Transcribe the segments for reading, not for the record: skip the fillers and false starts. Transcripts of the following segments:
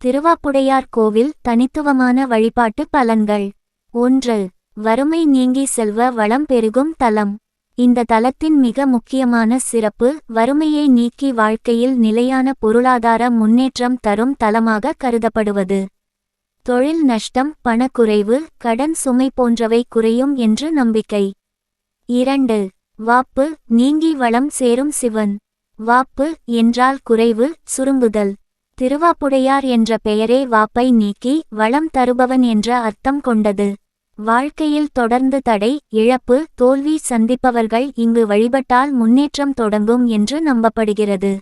திருவாப்புடையார் கோவில் தனித்துவமான வழிபாட்டு பலன்கள். 1. வறுமை நீங்கி செல்வ வளம் பெருகும் தலம். இந்த தலத்தின் மிக முக்கியமான சிறப்பு வறுமையை நீக்கி வாழ்க்கையில் நிலையான பொருளாதார முன்னேற்றம் தரும் தலமாக கருதப்படுவது. தொழில் நஷ்டம், பணக்குறைவு, கடன் சுமை போன்றவை குறையும் என்று நம்பிக்கை. 2. வாப்பு நீங்கி வளம் சேரும் சிவன். வாப்பு என்றால் குறைவு, சுருங்குதல். திருவாப்புடையார் என்ற பெயரே வாப்பை நீக்கி வளம் தருபவன் என்ற அர்த்தம் கொண்டது. வாழ்க்கையில் தொடர்ந்து தடை, இழப்பு, தோல்வி சந்திப்பவர்கள் இங்கு வழிபட்டால் முன்னேற்றம் தொடங்கும் என்று நம்பப்படுகிறது.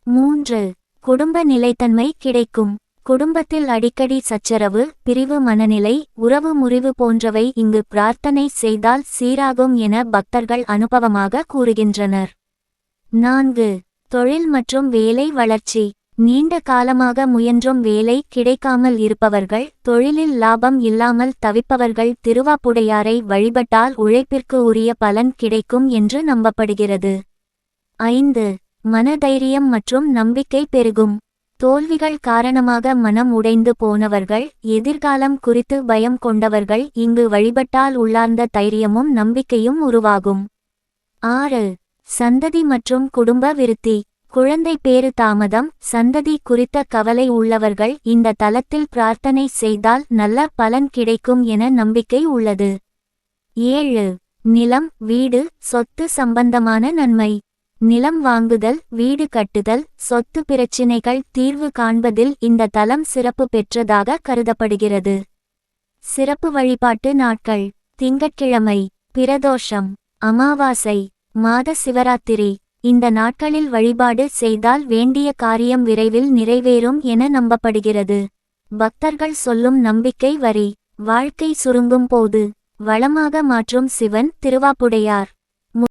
3. குடும்ப நிலைத்தன்மை கிடைக்கும். குடும்பத்தில் அடிக்கடி சச்சரவு, பிரிவு மனநிலை, உறவு முறிவு போன்றவை இங்கு பிரார்த்தனை செய்தால் சீராகும் என பக்தர்கள் அனுபவமாக கூறுகின்றனர். 4. தொழில் மற்றும் வேலை வளர்ச்சி. நீண்ட காலமாக முயன்றும் வேலை கிடைக்காமல் இருப்பவர்கள், தொழிலில் லாபம் இல்லாமல் தவிப்பவர்கள் திருவாப்புடையாரை வழிபட்டால் உழைப்பிற்கு உரிய பலன் கிடைக்கும் என்று நம்பப்படுகிறது. 5. மனதைரியம் மற்றும் நம்பிக்கை பெருகும். தோல்விகள் காரணமாக மனம் உடைந்து போனவர்கள், எதிர்காலம் குறித்து பயம் கொண்டவர்கள் இங்கு வழிபட்டால் உள்ளார்ந்த தைரியமும் நம்பிக்கையும் உருவாகும். 6. சந்ததி மற்றும் குடும்ப விருத்தி. குழந்தை பேறு தாமதம், சந்ததி குறித்த கவலை உள்ளவர்கள் இந்த தலத்தில் பிரார்த்தனை செய்தால் நல்ல பலன் கிடைக்கும் என நம்பிக்கை உள்ளது. 7. நிலம், வீடு, சொத்து சம்பந்தமான நன்மை. நிலம் வாங்குதல், வீடு கட்டுதல், சொத்து பிரச்சினைகள் தீர்வு காண்பதில் இந்த தலம் சிறப்பு பெற்றதாக கருதப்படுகிறது. சிறப்பு வழிபாட்டு நாட்கள். திங்கட்கிழமை, பிரதோஷம், அமாவாசை, மாத சிவராத்திரி. இந்த நாட்களில் வழிபாடு செய்தால் வேண்டிய காரியம் விரைவில் நிறைவேறும் என நம்பப்படுகிறது. பக்தர்கள் சொல்லும் நம்பிக்கை வரி. வாழ்க்கை சுருங்கும் போது வளமாக மாற்றும் சிவன் திருவாப்புடையார்.